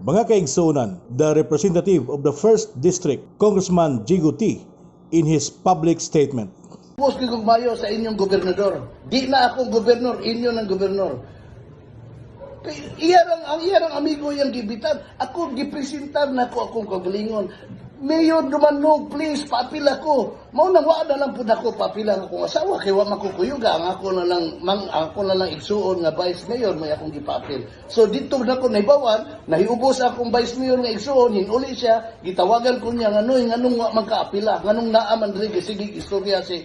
Mga kaigsunan, the representative of the 1st District, Congressman Jigo T, in his public statement. Ubos kong mayo sa inyong gobernador. Di na akong gobernador, inyo ng gobernador. Iyarang amigo yung gibitan. Ako gipresentar na ako akong kagalingon. Mayor Dumanog, please, paapila ko. Maunang wala lang po na ako, paapila akong asawa. Kaya wa makukuyuga, ang ako na lang igsuon nga vice mayor, may akong gipaapil. So dito na ko naibawan, nahiubos akong vice mayor nga igsuon, hinuli siya, gitawagan ko niya, nganong wa magkaapila, nganong naaman rin, sige, istorya si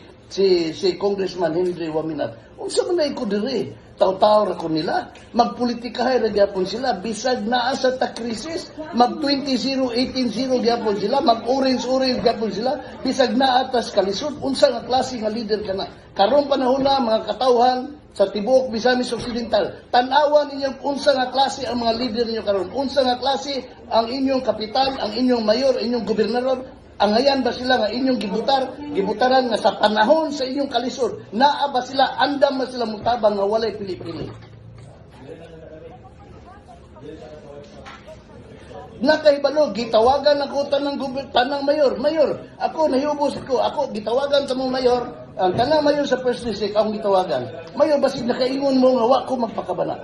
Congressman Henry Waminat. Unsa man na ko diri? Taw-taw ra ko nila. Magpolitikahay ra gyapon sila. Bisag naa sa ta-krisis, mag 20-0, 18-0 gyapon sila, mag orange-orange gyapon sila. Bisag naa tas kalisod. Unsa nga klase nga leader kana? Karon panahon na mga katawhan sa tibuok Misamis Occidental. Tan-awan ninyo unsa nga klase ang mga leader ninyo karon. Unsa nga klase ang inyong kapitan, ang inyong mayor, inyong gobernador. Ang ngayon ba sila nga inyong gibutaran nga sa panahon sa inyong kalisod, naa ba sila, andam ba sila mutabang nga walay pili-pili? Nakahibalo, gitawagan ako tanang mayor. Mayor, ako nahiubos ako gitawagan sa mong mayor, ang tanang mayor sa first district, akong gitawagan. Mayor, basig nakaingon mo nga wa ko magpakabana.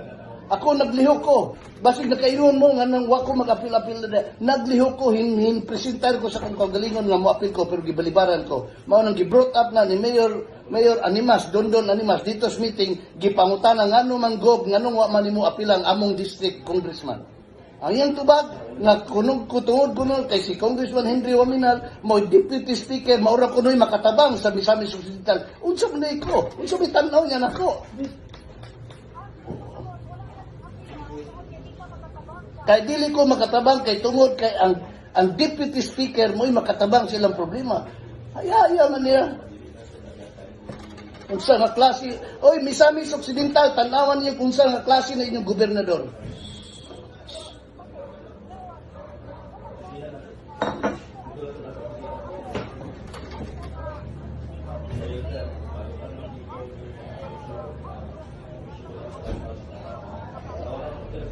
Ako naglihok ko. Basig nakainon mo nga nang wako mag-apil-apil na. Naglihok ko, presentar ko sa kong kagalingon nga mo-apil ko, pero gibalibaran ko. Mao nang gi-brought up na ni Mayor Animas, Dondon Animas, dito sa meeting, gipangutana nga mang gob, nga nung wa man mo apilang among district congressman. Ang iyang tubag, nga kutungod ko nun, kay si Congressman Henry Waminal, mo deputy speaker, maura ko nun makatabang sa Misamis Occidental. Unsa man na ko? Unsa may tanaw niya nako? Kay dili ko makatabang kay tungod kay ang deputy speaker mo'y makatabang silang problema. Haya man niya. Unsa nga klase, oy Misamis Occidental, tanawan niyo kung sa nga klase na inyong gobernador.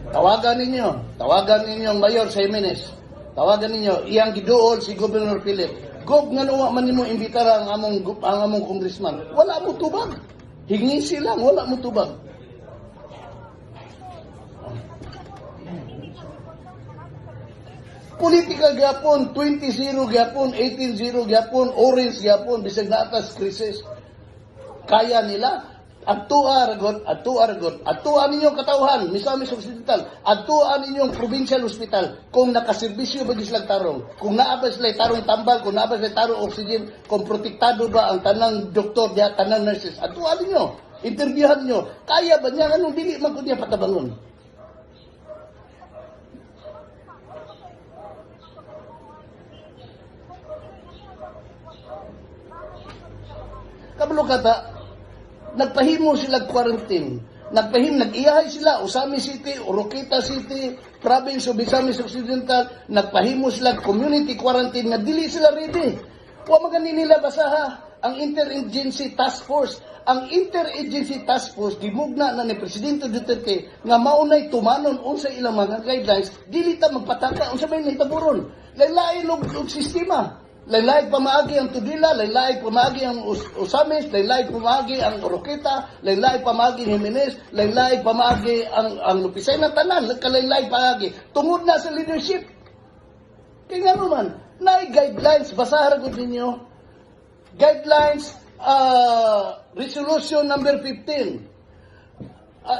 Tawagan ninyo ang Mayor sa Jimenez. Tawagan ninyo, iyang giduol si Governor Philip. Gob nga nawa man nimo imbitar ang among congressman. Wala mo tubag. Hingi silang, wala mo tubag. Politika gyapon, 20-0 gyapon, 18-0 gyapon, orange gyapon, bisag na atas krisis. Kaya nila. Atuan ninyong katawhan, Misamis Occidental, atuan ninyong provincial hospital, kung nakaserbisyo ba silang tarong, kung naabay sila tarong tambal, kung naabay sila tarong oxygen, kung protektado ba ang tanang doktor diya, tanang nurses, atuan ninyo, interviewhan nyo, kaya ba niya, anong dili man ko niya patabangon? Kabalo kata, nagpahimo sila quarantine. Nag-iyahay sila, Usami City, Oroqueta City, province of Misamis Occidental, nagpahimo sila community quarantine na dili sila ready. Wa magani nila basaha ang Interagency Task Force. Ang Interagency Task Force gimugna na ni Presidente Duterte nga maunay tumanon unsa ilang mga guidelines, dili ta magpataka unsa may nahitaburon. Lain-lain og sistema. Laylay pamaagi ang Tudila, laylay pamaagi ang Usamis, laylay pamaagi ang Oroqueta, laylay pamaagi ang Jimenez, laylay pamaagi ang Lupisay na tanan, kalaylay pamaagi. Tungod na sa leadership. Kaya nga naman, guidelines, basahan ko ninyo. Guidelines, Resolution number 15.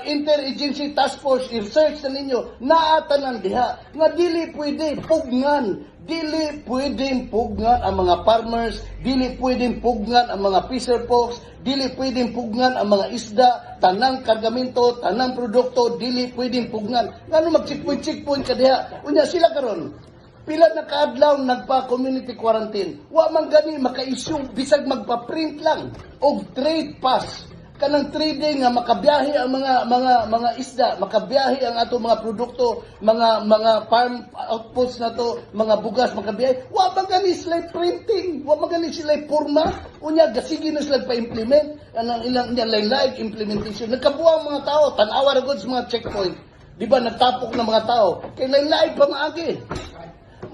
Interagency Task Force, i-research na ninyo, naatanan diha, nga dili pwede pugnan, dili pwedeng pugnan ang mga farmers, dili pwedeng pugnan ang mga fisher folks, dili pwedeng pugnan ang mga isda, tanang kargamento, tanang produkto, dili pwedeng pugnan. Ngano mag-checkpoint ka diha? Unya sila karon. Pila na kaadlaw nagpa-community quarantine. Wa man gani maka-issue bisag magpa-print lang og trade pass. Kanang trading nga makabiyahe ang mga isda, makabiyahe ang ato mga produkto, mga farm outputs na to, mga bugas makabiyahe. Wa ba gani sila printing, wa ba gani sila porma, unya gasigi na sila pa-implement ang ilang live implementation. Nagkabuang mga tao, tan-awa ra gud sa mga checkpoint. Di ba nagtapok ng mga tao? Kay lain-lain pa maagi.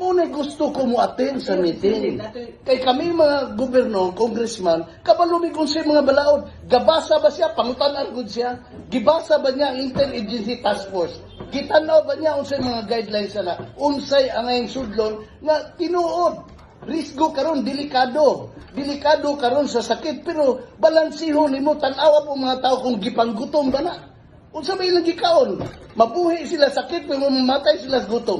Muna gusto ko mo attend sa meeting. Kay kami mga gobyerno, congressman, kabalumigon siya mga balaod. Gabasa ba siya? Pangutanan gud siya? Gibasa ba niya ang Interagency Task Force? Gitanaw ba niya unsay mga guidelines na unsay ang ayong sudlon nga tinuod? Risgo karon delikado. Delikado karon sa sakit pero balansiho nimo tan-awa po mga tao kung gipanggutom ba na. Unsa ba ilang gikaon? Mabuhi sila sakit pero mamatay sila sa gutom.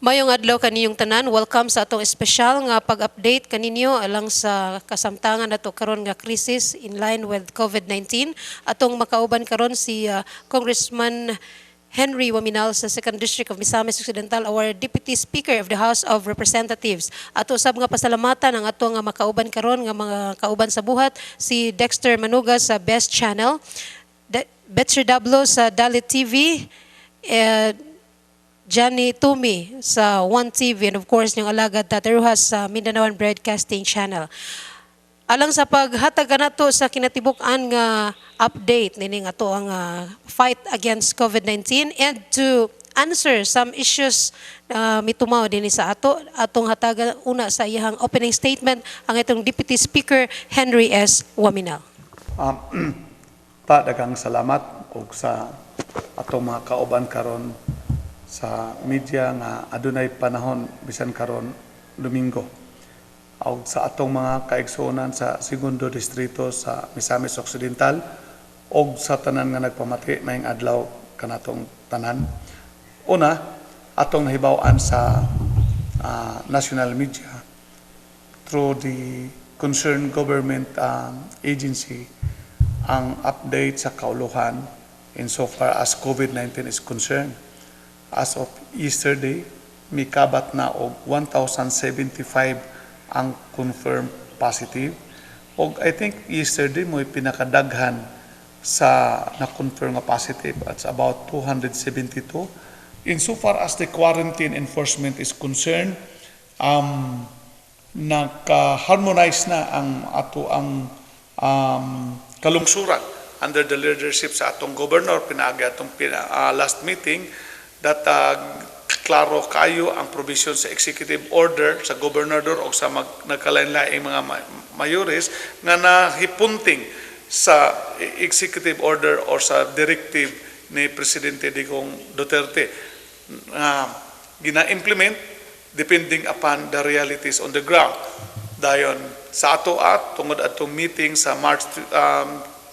Mayong adlaw kaniyong tanan, welcome sa atong espesyal nga pag-update kaninyo alang sa kasamtangan nato karon nga krisis in line with COVID-19. Atong makauban karon si Congressman Henry Waminal sa 2nd District of Misamis Occidental, our Deputy Speaker of the House of Representatives. Ato sab nga pasalamatan ang ato nga makauban karon nga mga kauban sa buhat, si Dexter Manuga sa Best Channel, Betcher Dablo sa Dalit TV, Johnny Tumi sa One TV, and of course yung alagad Tateruhas sa Mindanaoan Broadcasting Channel. Alang sa paghatag nato sa kinatibuk-an nga update nining ato ang fight against COVID-19 and to answer some issues mitumaw din sa atong hatagan una sa iyang opening statement ang itong Deputy Speaker Henry S. Waminal. Daghang salamat og sa atong mga kauban karon sa media nga adunay panahon bisan karon Domingo og sa atong mga kaigsuonan sa 2nd distrito sa Misamis Occidental og sa tanan nga nagpamati maayong adlaw kanatong tanan. Una, atong nahibaw-an sa national media through the concerned government agency ang update sa kauluhan insofar as COVID-19 is concerned. As of yesterday, may kabat na og 1,075 ang confirmed positive. Og I think yesterday mo pinakadaghan sa na-confirm nga positive at about 272. Insofar as the quarantine enforcement is concerned, naka-harmonize na ang ato ang kalungsuran under the leadership sa atong governor pinaagi atong last meeting that klaro kayo ang provision sa executive order sa gobernador o sa nagkalain-laing mga mayores nga nahipunting sa executive order or sa directive ni Presidente Digong Duterte gina-implement depending upon the realities on the ground. Dayon sa ato tungod atong meeting sa March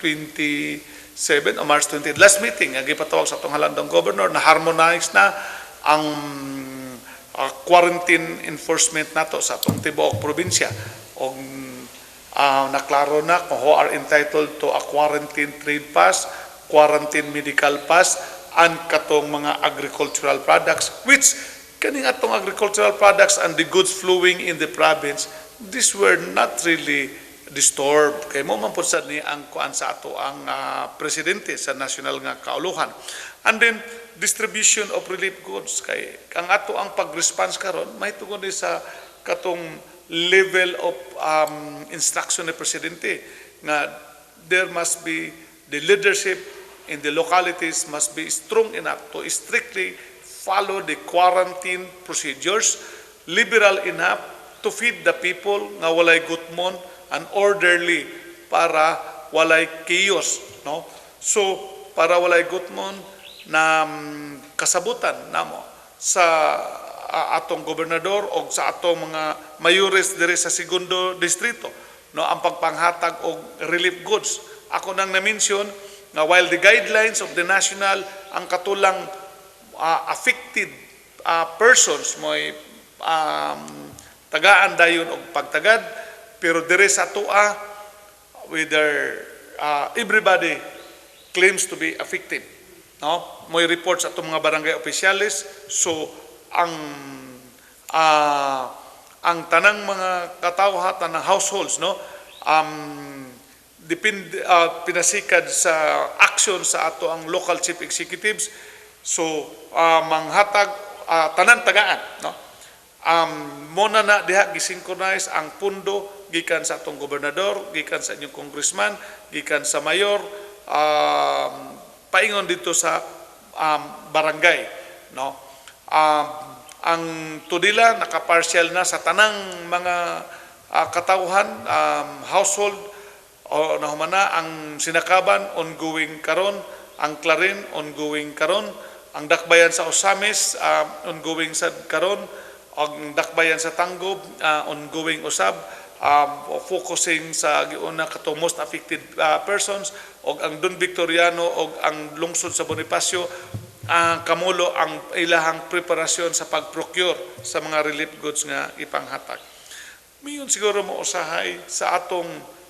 27 o March 20, last meeting, gipatawag sa itong halandong governor, na-harmonize na ang quarantine enforcement nato sa itong tibuok probinsya. O naklaro na kung who are entitled to a quarantine trade pass, quarantine medical pass, and katong mga agricultural products, which kaning atong agricultural products and the goods flowing in the province, these were not really disturbed. Kay mo man pud sad ni ang kuan sa ato ang presidente sa national nga kauluhan. And then distribution of relief goods kay ang ato ang pag-response karon may tungod sa katong level of instruction ni presidente nga there must be the leadership in the localities must be strong enough to strictly follow the quarantine procedures, liberal enough to feed the people nga walay gutmon and orderly para walay chaos, no? So para walay gutmon na kasabutan namo sa atong gobernador o sa atong mga mayores diri sa 2nd distrito, no, ang pagpanghatag og relief goods. Ako nang na-mention nga while the guidelines of the national ang katulang affected persons mo'y tagaan dayon og pagtagad, pero dire sa tua, whether everybody claims to be affected. No? May report sa itong mga barangay opisyalis. So, ang tanang mga katawha, tanang households, no? Pinasikad sa action sa ato ang local chief executives. So, manghatag, tanan tagaan, no? Muna na diha gisynchronize ang pundo gikan sa atong gobernador, gikan sa inyong congressman, gikan sa mayor, paingon dito sa barangay, no? Ang tudila nakapartial na sa tanang mga katawhan, household, o nahumana ang Sinakaban ongoing karon, ang Clarin ongoing karon, ang Dakbayan sa Osamis ongoing sad karon, ang Dakbayan sa Tanggob ongoing usab, focusing sa giuna katong most affected persons, og ang Don Victoriano og ang lungsod sa Bonifacio kamulo ang ilahang preparasyon sa pag-procure sa mga relief goods nga ipanghatag. Miyon siguro mo usahay sa atong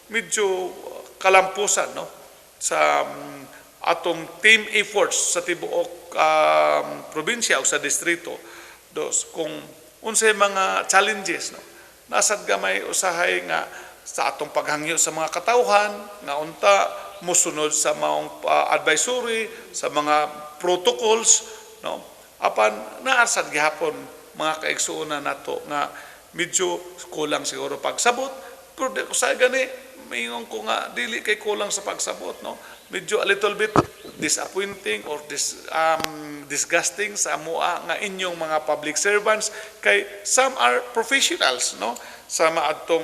medyo kalampusan, no, sa atong team efforts sa tibuok probinsya o sa distrito. Kung unsay mga challenges, no, nasad gamay usahay nga sa atong paghangyo sa mga katawhan nga unta musunod sa mga advisory, sa mga protocols, no, apan naasad gihapon mga kaigsuonan nato nga medyo kulang siguro pagsabot, pero sa gani mayingon ko nga dili kay kulang sa pagsabot, no, medyo a little bit disappointing or disgusting sa amoa nga inyong mga public servants, kay some are professionals, no, sa maadtong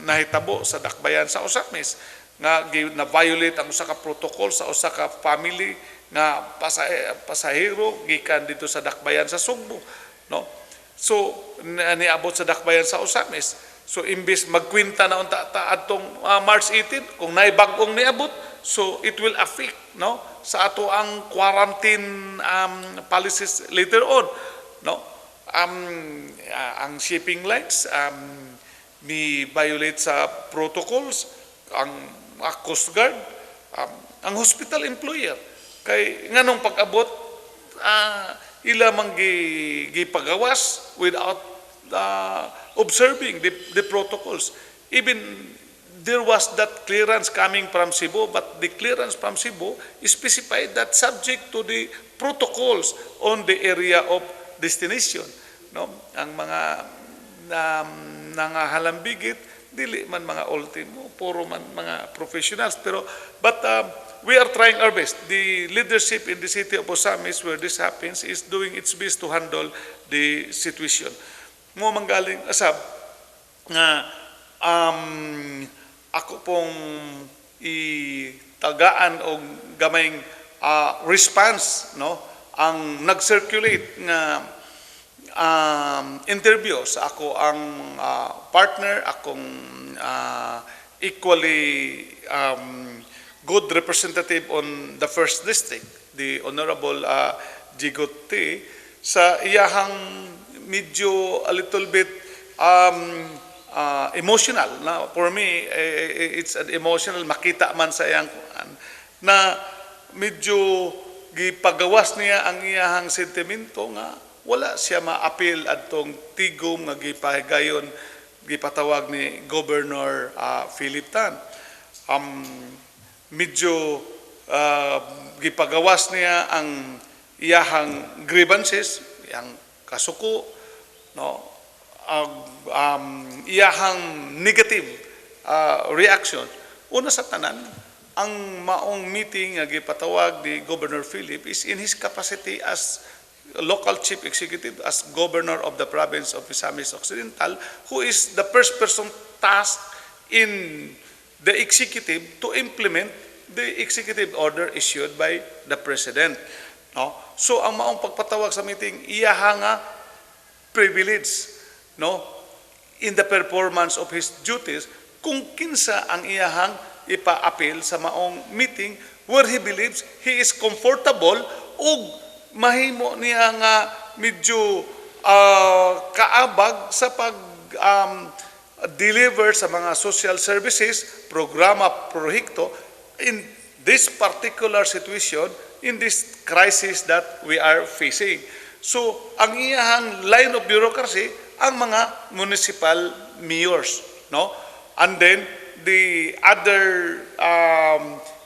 nahitabo sa Dakbayan sa Osamis nga na-violate ang usa ka protocol sa usa ka family nga pasahero gikan dito sa Dakbayan sa Sugbo, no. So niabot sa Dakbayan sa Osamis, so imbis magkwinta na unta atong March 18 kung naay bag-ong niabot, so it will affect, no, sa ato ang quarantine policies later on, no. Ang shipping lines ni violate sa protocols, ang Coast Guard, ang hospital employer, kay nganong pag-abot ila man gipagawas without observing the protocols. Even there was that clearance coming from Cebu, but the clearance from Cebu specified that subject to the protocols on the area of destination, no. Ang mga nangahalambigit dili man mga ultimo, puro man mga professionals, but we are trying our best. The leadership in the city of Osamis where this happens is doing its best to handle the situation. Mo manggaling asab nga ako pong itagaan og gamayng response, no, ang nag-circulate nga interview sa ako ang partner, akong equally good representative on the 1st District, the Honorable Jigote, sa iyahang medyo a little bit emotional. Na for me, it's an emotional, makita man sa iyang na medyo gipagawas niya ang iyahang sentimento nga wala siya ma-appeal adtong tigom nga gipahigayon gipatawag ni Governor Philip Tan. Medyo gipagawas niya ang iyahang grievances, iyang kasuko, no, iyahang negative reaction. Una sa tanan, ang maong meeting nga gipatawag ni Governor Philip is in his capacity as local chief executive, as governor of the province of Misamis Occidental, who is the first person tasked in the executive to implement the executive order issued by the president, no. So ang maong pagpatawag sa meeting iyaha nga privilege, no, in the performance of his duties kung kinsa ang iyahang ipa-appeal sa maong meeting where he believes he is comfortable ug mahimo niya nga medyo kaabag sa pag deliver sa mga social services, programa, prohekto in this particular situation, in this crisis that we are facing. So, ang iyahang line of bureaucracy, ang mga municipal mayors, no? And then, the other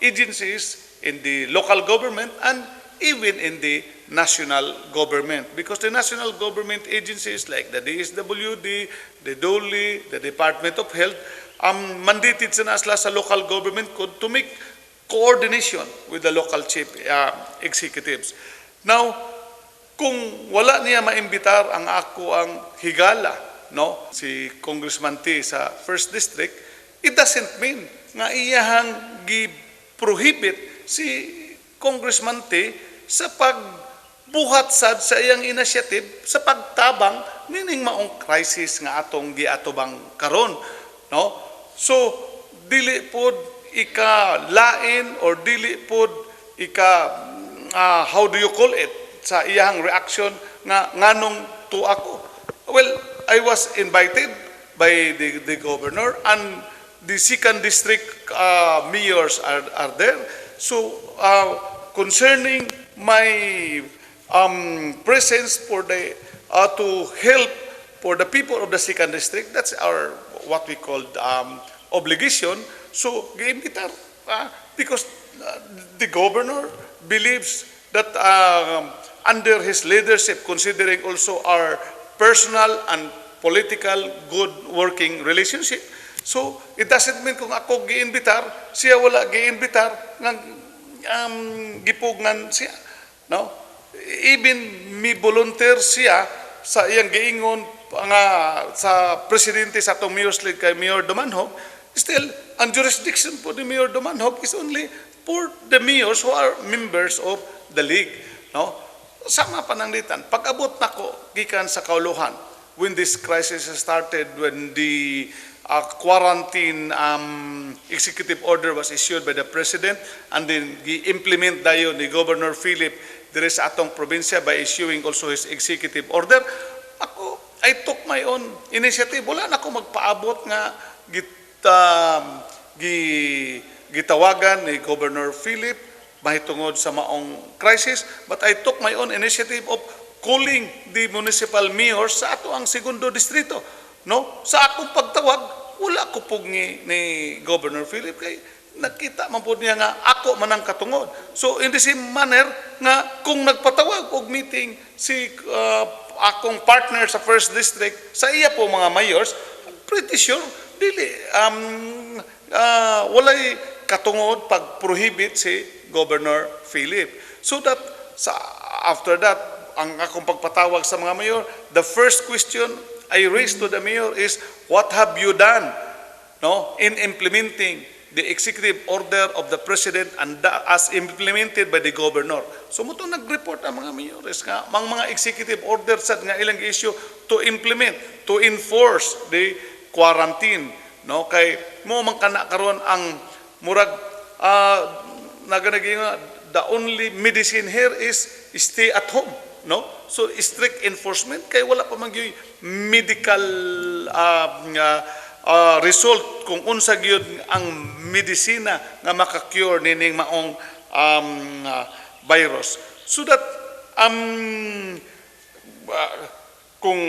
agencies in the local government and even in the national government, because the national government agencies like the DSWD, the DOLE, the Department of Health, mandated sa nasla sa local government code to make coordination with the local chief executives. Now, kung wala niya maimbitar ang ako ang higala, no, si Congressman T sa 1st District, it doesn't mean nga iyahang gi-prohibit si Congressman T sa pagbuhat sad sa iyang initiative sa pagtabang nining maong crisis nga atong giatubang karon, no? So dili pod ika lain or dili pod ika how do you call it sa iyang reaction nga nganong to ako. Well, I was invited by the governor, and the 2nd District mayors are there. So concerning my presence for the to help for the people of the 2nd District, that's our what we call obligation. So giimbitar because the governor believes that under his leadership, considering also our personal and political good working relationship, so it doesn't mean kung ako giimbitar, siya wala giimbitar nga gipugnan siya, no? Even mi volunteer siya sa iyang giingon nga sa presidente sa atong Mayor's League kay Mayor Dumanhog, still ang jurisdiction po ni Mayor Dumanhog is only for the mayors who are members of the league, no? Sama pananglitan, pag-abot nako gikan sa kauluhan when this crisis started, when the quarantine executive order was issued by the President, and then gi-implement dayon ni Governor Philip dire sa atong probinsya by issuing also his executive order. Ako, I took my own initiative. Wala na ako magpaabot nga gitawagan ni Governor Philip mahitungod sa maong crisis, but I took my own initiative of calling the municipal mayors sa ato ang 2nd distrito, no? Sa akong pagtawag, wala ko pug ni Governor Philip kay nakita man po niya nga ako man ang katungod. So in the same manner nga kung nagpatawag og meeting si akong partner sa 1st District sa iya po mga mayors, pretty sure dili walay katungod pag prohibit si Governor Philip. So that after that, ang akong pagpatawag sa mga mayor, the first question I raised to the mayor is, what have you done, no, in implementing the executive order of the President and as implemented by the governor? So mo nag-report ang mga mayores nga mga executive order sad nga ilang issue to implement, to enforce the quarantine, no? Kay mo man kana karon ang murag the only medicine here is stay at home, no? So strict enforcement kay wala pa man gyud medical result kung unsa gyud ang medisina nga maka-cure nining maong virus. So that kung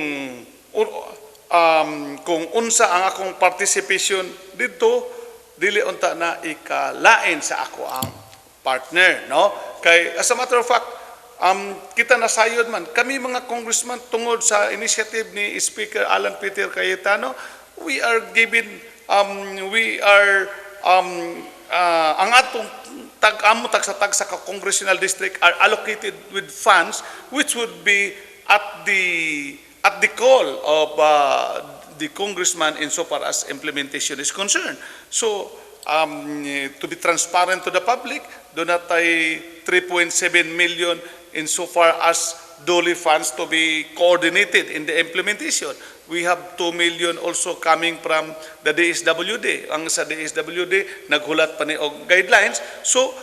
unsa ang akong participation dito, dili unta na ikalain sa ako ang partner, no? Kay as a matter of fact, kita nasayod man kami mga congressman tungod sa initiative ni Speaker Alan Peter Cayetano, we are given ang atong tag sa congressional district are allocated with funds which would be at the call of the congressman insofar as implementation is concerned. So to be transparent to the public, do not ay 3.7 million insofar as DOLE funds to be coordinated in the implementation. We have 2 million also coming from the DSWD. Ang sa DSWD, naghulat pa ni og guidelines. So,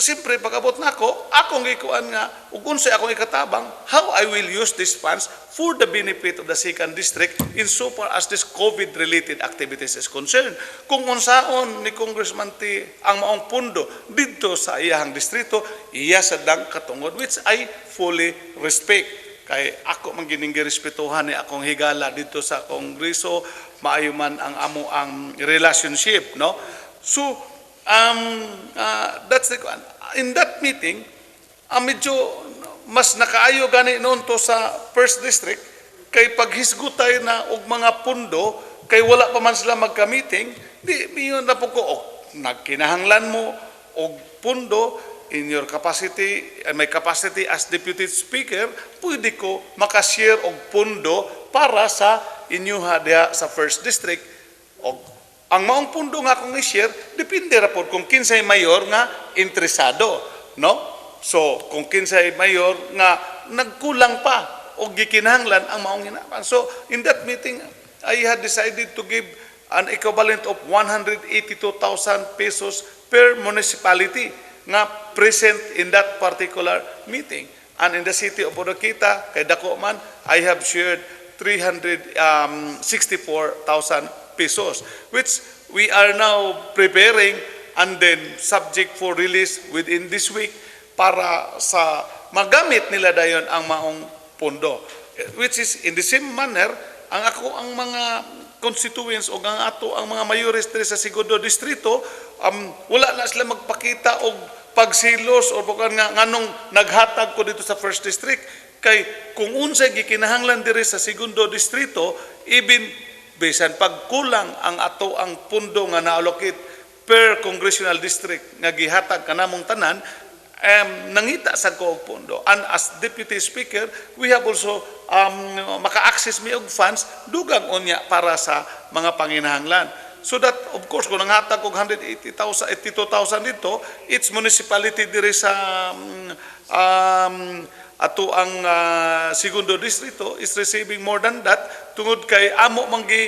siyempre, pag-abot na ako, akong gikuan nga, ug unsay akong ikatabang, how I will use these funds for the benefit of the 2nd District insofar as this COVID-related activities is concerned. Kung unsaon ni Congressman T ang maong pundo dito sa iyahang distrito, iya sadang katungod, which I fully respect. Kay ako man gining girespetuhan ni akong higala dito sa Kongreso, maayo man ang amo ang relationship, no? So, that's the in that meeting, medyo mas nakaayo gani noon to sa first district kay paghisgutay na og mga pundo kay wala pa man sila magka-meeting, di miyon na po ko nagkinahanglan mo og pundo in your capacity, my capacity as deputy speaker, pwede ko makashare og pundo para sa inyo diha sa first district. Og ang maong pundo nga akong i-share, depende ra pod kung kinsay mayor nga interesado, no? So, kung kinsay mayor nga nagkulang pa o gikinahanglan ang maong hinapan. So, in that meeting, I had decided to give an equivalent of 182,000 pesos per municipality nga present in that particular meeting. And in the city of Oroquita, kay dako man, I have shared 364,000 pesos, which we are now preparing and then subject for release within this week para sa magamit nila dayon ang maong pondo. Which is in the same manner, ang mga constituents o ang mga mayores diri sa segundo distrito, wala na sila magpakita og pagsilos o nganong naghatag ko dito sa first district kay kung unsay gikinahanglan diri sa segundo distrito, even bisan pagkulang ang pundo nga na-allocate per congressional district nga gihatag kanamong tanan, nangita sa ko og pondo. And as deputy speaker, we have also maka-access mi og funds dugang unya para sa mga panginahanglan. So that, of course, kung nanghatag og 82,000 dito, it's municipality diri sa ato ang segundo distrito is receiving more than that tungod kay amo manggi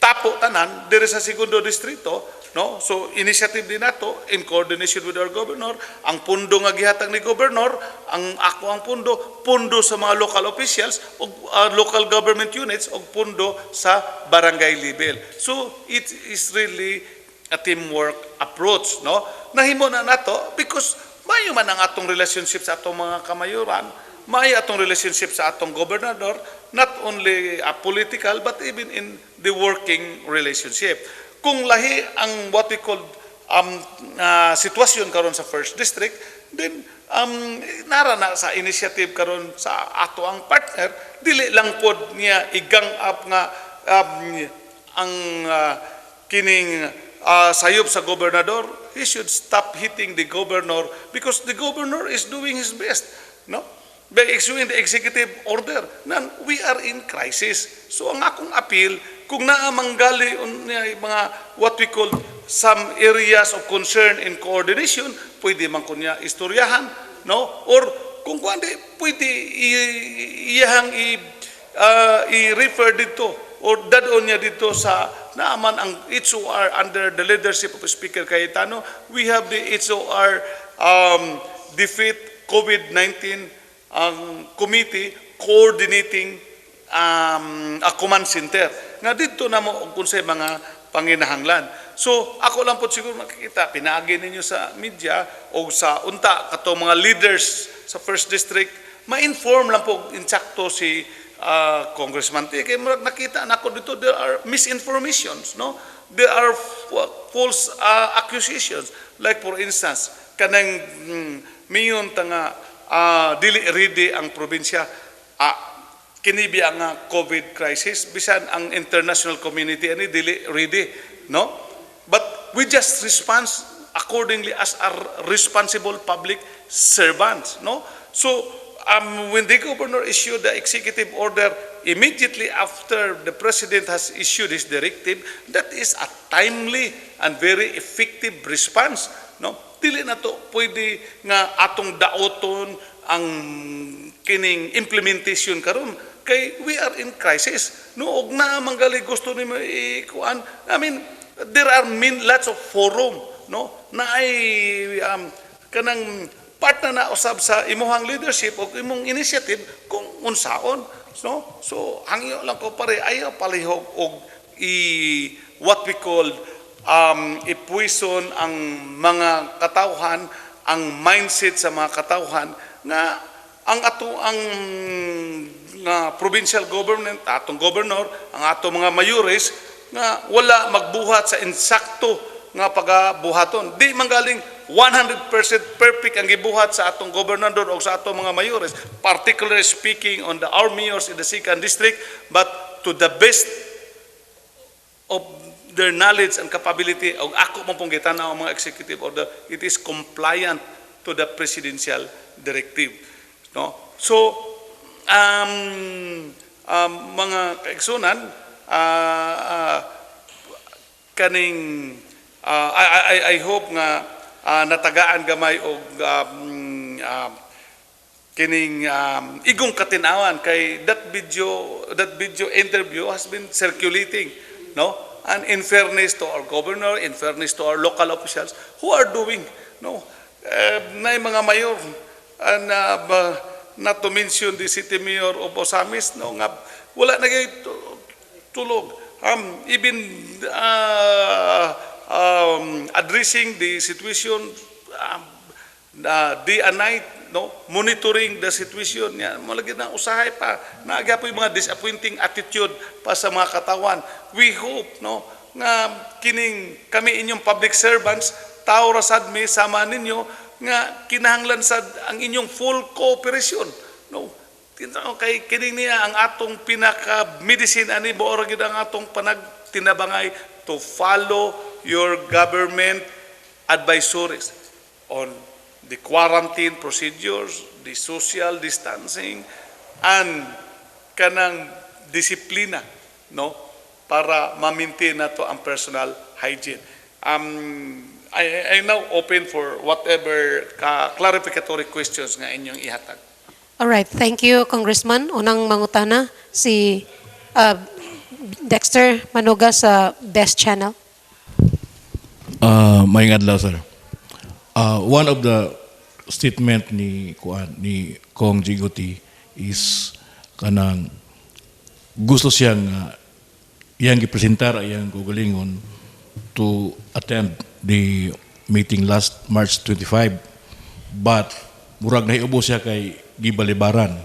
tapo tanan diri sa segundo distrito, no? So initiative din nato in coordination with our governor, ang pundo nga gihatag ni governor, ang pundo sa mga local officials o local government units o pundo sa barangay level. So it is really a teamwork approach, no? Nahimo na nato because mayo man ang atong relationship sa atong mga kamayuran, mayo atong relationship sa atong gobernador, not only political but even in the working relationship. Kung lahi ang what we call sitwasyon karon sa first district, then nara na sa initiative karon sa ato ang partner, dili lang pod niya igang up nga ang kining sayop sa gobernador. He should stop hitting the governor because the governor is doing his best, no? By issuing the executive order na we are in crisis. So ang akong appeal, kung naamanggali mga what we call some areas of concern and coordination, pwede man kunya istoryahan, no? Or kung kundi pwede iyahang i-refer dito or dadon niya dito sa naaman ang HOR under the leadership of Speaker Cayetano. We have the HOR Defeat COVID-19 committee coordinating a command center nga dito na mo kung sa mga panginahanglan. So ako lang po siguro makikita pinaagi ninyo sa media o sa unta kato mga leaders sa first district, ma-inform lang po insakto si Congressman T. Kaya nakita na ako dito, there are misinformations, no? There are false accusations. Like for instance, kanang miyon tanga dili ready ang probinsya, kinibi ang COVID crisis, bisan ang international community ani dili ready, no? But we just respond accordingly as a responsible public servants, no? So when the governor issued the executive order immediately after the president has issued his directive, that is a timely and very effective response, no? Dili na to pwede nga atong daoton ang kining implementation karon kay we are in crisis, no? Og na manggali gusto nimo ikuan, I mean there are lots of forum, no? Na ay kanang part na usab sa imuhang leadership o imong initiative kung unsaon, no? So hangyo lang ko pare ayaw palihog og what we call ipuison ang mga katawhan, ang mindset sa mga katawhan nga ang provincial government, atong governor, ang atong mga mayores nga wala magbuhat sa insakto nga pagabuhaton. Di manggaling 100% perfect ang gibuhat sa atong gobernador o sa atong mga mayores, particularly speaking on our mayors in the 2nd District, but to the best of their knowledge and capability, o ako mong gitanaw ang mga executive order, it is compliant to the presidential directive. No? So, mga kaigsunan, kaning I hope nga natagaan gamay og kining igong katinawan kay that video interview has been circulating, no, and in fairness to our governor, in fairness to our local officials who are doing, no, na mga mayor not to mention the city mayor of Osamis, no, nga wala na kay tulog, even addressing the situation day and night, no, monitoring the situation niya, malagi na usahay pa, naaga po yung mga disappointing attitude pa sa mga katawan. We hope, no, nga kining kami inyong public servants, tao rasad mi sama ninyo nga kinahanglan sad ang inyong full cooperation, no. Kay kining niya ang atong pinaka medicine ani boora gid ang atong panagtinabangay to follow your government advisories on the quarantine procedures, the social distancing, and kanang disiplina, no, para ma-maintain nato ang personal hygiene. I now open for whatever clarificatory questions nga inyong ihatag. All right, thank you, Congressman. Unang mangutana si Dexter Manuga sa Best Channel. Mayong adlaw, sir. One of the statement ni Kong Gigotti is kanang gusto siyang iyang gipresentar iyang gugalingon to attend the meeting last March 25, but murag nahiubo siya kay gibalibaran.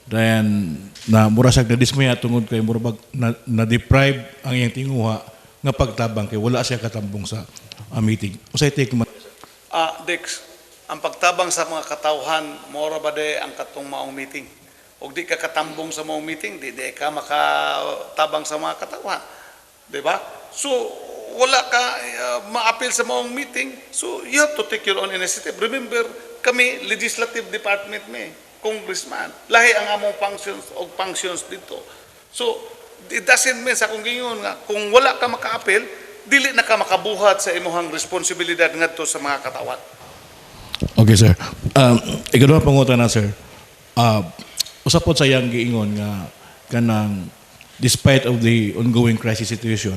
Then na mura siya nadismaya tungod kay murag na-deprive ang iyang tinguha nga pagtabang kay wala siya katambong sa meeting. Usay take man. Dex, ang pagtabang sa mga katawhan, mora ba de ang katong maong meeting? O di ka katambong sa maong meeting, di ka makatabang sa mga katawhan. Di ba? So, wala ka ma-appeal sa maong meeting, so you have to take your own initiative. Remember, kami, legislative department congressman, lahi ang among functions dito. So, it doesn't mean sa kung gingon nga, kung wala ka maka-appeal, dili na ka makabuhat sa imuhang responsibilidad ngadto sa mga katawan. Okay, sir. Ikadua pangutan na, sir. Usapot sa iyang giingon nga kanang despite of the ongoing crisis situation,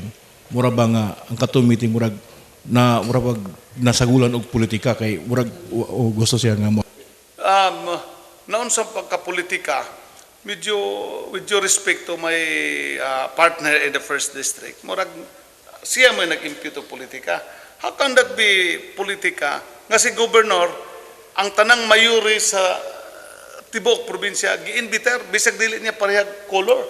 mura ba nga ang katong meeting murag nasagulan og politika kay murag gusto siya nga mo. Naon sa pagkapolitika, medyo with due respect to my partner in the 1st District, murag siya may nag-impute og politika. How can that be politika? Nga si Governor, ang tanang mayuri sa Tibok probinsya, gi-invitar, bisag dili niya parehag color.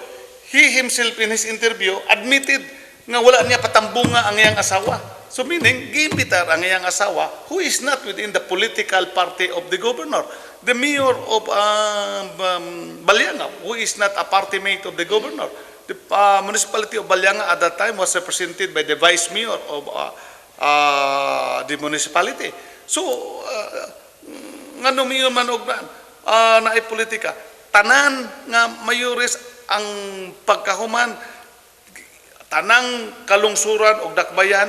He himself in his interview admitted nga wala niya patambunga ang iyang asawa. So meaning, gi-invitar ang iyang asawa who is not within the political party of the governor. The mayor of Balianga, who is not a party mate of the governor. The municipality of Balianga at that time was represented by the vice mayor of the municipality. So, nga numiyon man og naay politika, tanan nga mayores ang pagkahuman, tanang kalungsuran og dakbayan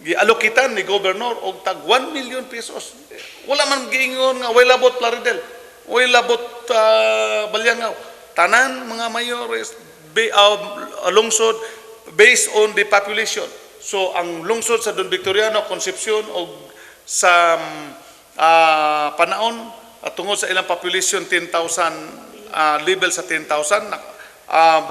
gialokitan ni gobernador og tag 1 million pesos. Wala man giingon nga way labot Plaridel, way labot Baliangaw. Tanan mga mayores lungsod based on the population. So ang lungsod sa Don Victoriano, Concepcion og sa Panaon tungod sa ilang population 10,000 level sa 10,000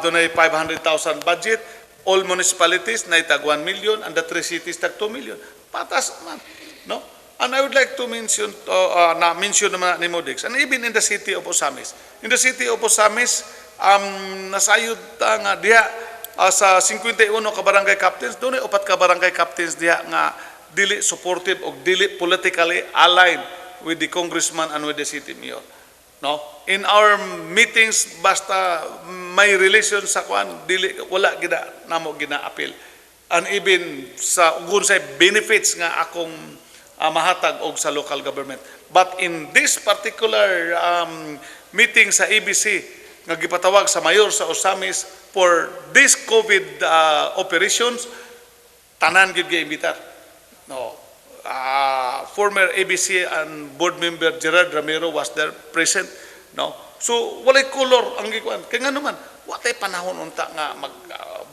doon ay 500,000 budget. All municipalities na itag 1 million and the 3 cities tag 2 million. Patas man, no? And I would like to mention naman ni Modix, and even in the city of Osamis. In the city of Osamis, nasayod nga diha sa 51 ka barangay captains, doon ay 4 ka barangay captains diha nga dili supportive o dili politically aligned with the congressman and with the city mayor. No? In our meetings, basta may relation sa kwan, dili, wala gina, namo gina-appeal. And even sa ugon sa benefits nga akong mahatag og sa local government. But in this particular meeting sa ABC, nga gipatawag sa mayor sa Osamis for this COVID operations, tanan gyud giimbitar. No. Former ABC and board member Gerard Ramiro was there present. No. So walay color ang gikuan. Kay nga naman, watay panahon unta nga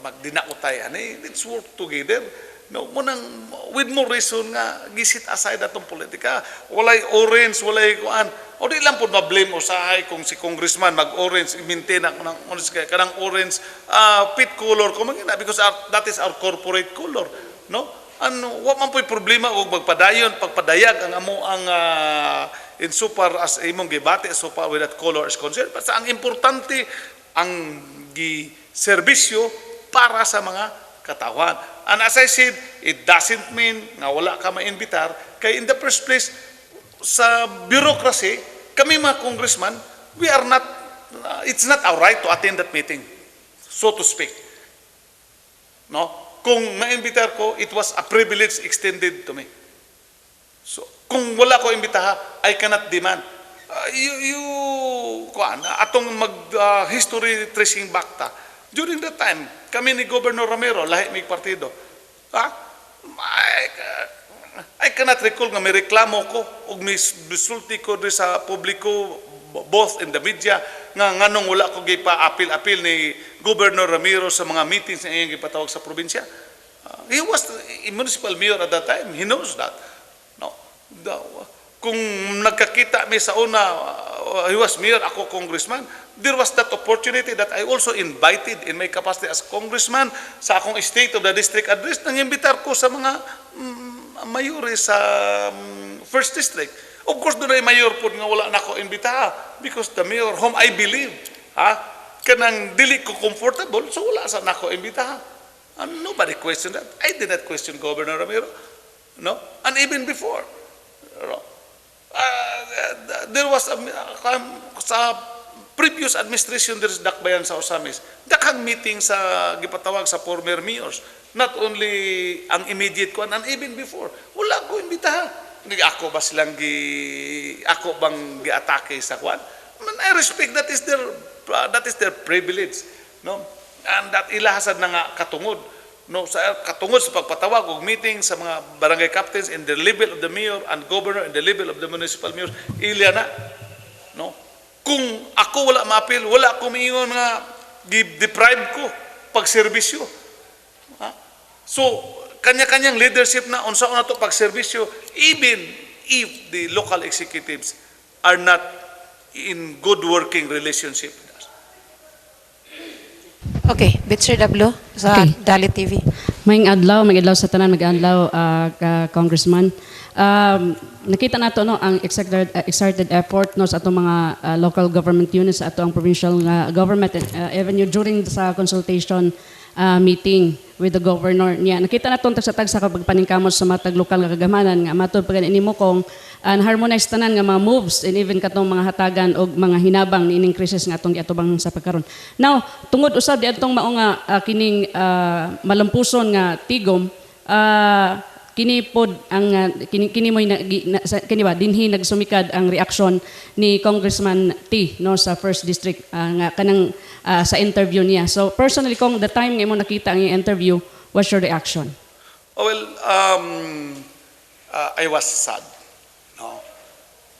magdinautay ani. Let's work together. No, munang with more reason nga gisit aside atong politika. Walay orange, walay kuan. O di lang po ma-blame usahay kung si congressman mag-orange, i-maintain ang kanang orange pit color ko mangina because that is our corporate color. No? Ano, wa man po'y problema og magpadayon, pagpadayag ang amo ang insupar as imong gibate so far with that color is concerned. Basta ang importante ang giserbisyo para sa mga katawan. And as I said, it doesn't mean nga wala ka maimbitar kay in the first place sa bureaucracy, kami mga congressman, we are not it's not our right to attend that meeting, so to speak. No? Kung maimbitar ko, it was a privilege extended to me. So, kung wala ko imbitaha, I cannot demand. Atong history tracing back ta. During that time, kami ni Governor Ramiro, lahi may partido. I cannot recall nga may reklamo ko o may bisulti ko sa publiko both in the media nga nganong wala ko gipa-appeal ni Governor Ramiro sa mga meetings na iyang gipatawag sa probinsya. He was a municipal mayor at that time. He knows that. No. Kung nagkakita may sa una, he was mayor, ako congressman, there was that opportunity that I also invited in my capacity as congressman sa akong State of the District address. Nang-imbitar ko sa mga mayores sa First District. Of course, doon ay mayor po nga wala na ako imbitaha because the mayor whom I believe, kanang dili ko comfortable, so wala sa nako imbitaha. And nobody questioned that. I did not question Governor Ramiro. No? And even before. There was sa previous administration, there's dakbayan sa Osamis. Daghang meeting sa gipatawag sa former mayors. Not only ang immediate ko, and even before. Wala ko imbitaha. Ako ba silang ako bang giatake sa kwan? I respect that is their privilege, no? And that ilahasad na nga katungod, no? Sa katungod sa pagpatawag og meeting sa mga barangay captains in the level of the mayor and governor in the level of the municipal mayors, ilya na, no? Kung ako wala ma-appeal, wala ko miingon nga deprive ko pagserbisyo. So kanya-kanyang leadership na unsa na to pagserbisyo, even if the local executives are not in good working relationship with us. Okay, Bitser Dablo sa Okay. Dalit TV. Maing adlaw sa tanan, mag-adlaw ka Congressman. Nakita nato no ang exerted effort no sa atong mga local government units sa atong provincial government even during sa consultation meeting with the governor niya. Nakita naton sa tag sa pagpaningkamot sa matag lokal nga kagamanan nga matod pag inimo kong harmonize tanan nga mga moves and even katong mga hatagan og mga hinabang niining krisis nga atong giatubang sa pagkaron. Now, tungod usab di atong mao nga kining malampuson nga tigom kini pod ang kini mo kini ba dinhi nagsumikad ang reaksyon ni Congressman T no sa First District nga kanang sa interview niya. So personally kung the time nga mo nakita ang interview, what's your reaction? Well, I was sad. No?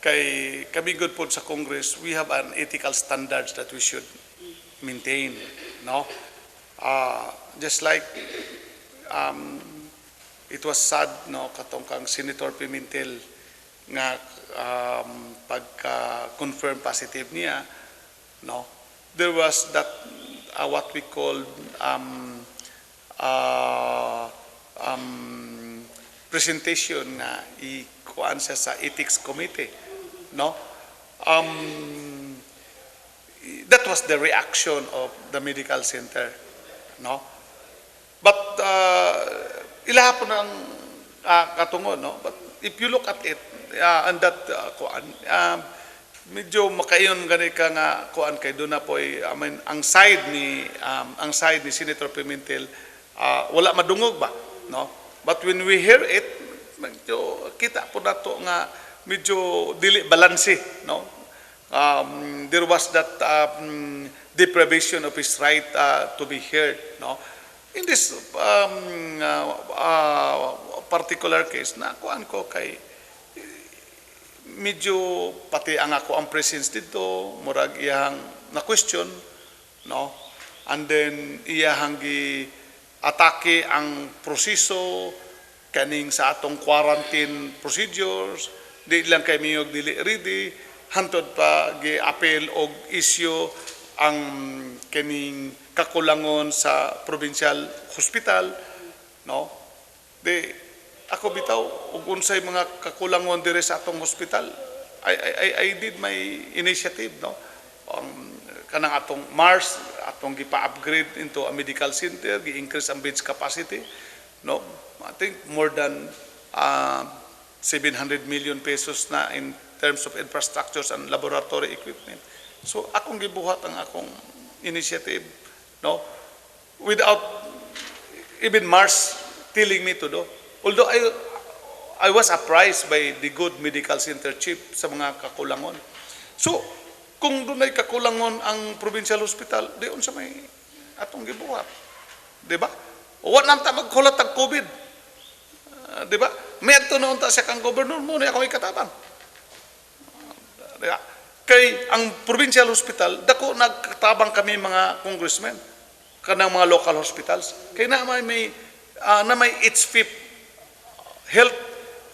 Kay kami good po sa Congress, we have an ethical standards that we should maintain. No? Just like it was sad no katong kang Senator Pimentel nga pagka-confirm positive niya, no, there was that what we call presentation na ikuan siya sa ethics committee, no. That was the reaction of the medical center, no. But ilahapon ang katungo, no? But if you look at it, and that kuan, medyo makayon gani ka nga kuan kay doon na po I mean, ang side ni Senator Pimentel wala madungog ba, no? But when we hear it, medyo kita po nato nga medyo dili balanse, no? There was that deprivation of his right to be heard, no? In this particular case, na kuan ko kay medyo pati ang ako ang presence dito, murag iyang na question, no? And then iyang gi atake ang proseso kaning sa atong quarantine procedures, di lang kay miyog dili ready, hantod pa gi apel og issue ang kaning kakulangon sa provincial hospital, no? Di ako bitaw ug unsay mga kakulangon dire sa atong hospital, I did my initiative, no? Kanang atong Mars atong gipa-upgrade into a medical center, gi-increase ang beds capacity, no? I think more than 700 million pesos na in terms of infrastructures and laboratory equipment. So akong gibuhat ang akong initiative, no? Without even Mars telling me to do. Although I was surprised by the good medical center chief sa mga kakulangon. So kung dunay kakulangon ang provincial hospital, di unsa may atong gibuhat, di ba? Wa nang ta magkulat ang COVID, di ba? May adto na unta siya kang gobernador mo na ako ikatabang, di ba? Kay ang provincial hospital, dako nagkatabang kami mga congressmen kanang mga local hospitals. Kay na may HFIP, health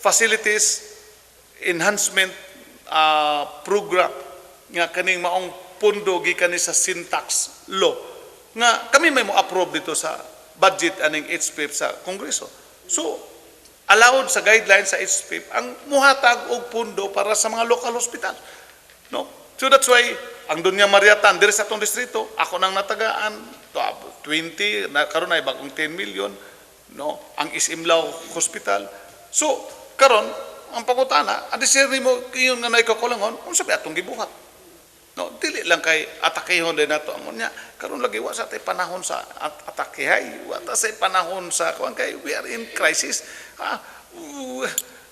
facilities enhancement program nga kaning maong pundo gikan ni sa syntax law nga kami may mo approve dito sa budget aning HFIP sa Kongreso. So allowed sa guidelines sa HFIP ang muhatag og pundo para sa mga local hospital, no? So that's why ang Doña Mariatan diri sa atong distrito, ako nang natagaan 20 na karon ay bagong 10 million, no? Ang Isimlao Hospital. So karon ang pangutana, adisir mo kiyon nga naikakulangon, unsa ba atong gibuhat? No, dili lang kay atakehon din nato ang nya. Karon lagi wa sa tay panahon sa atakehay, wa ta sa panahon sa kuan kay we are in crisis.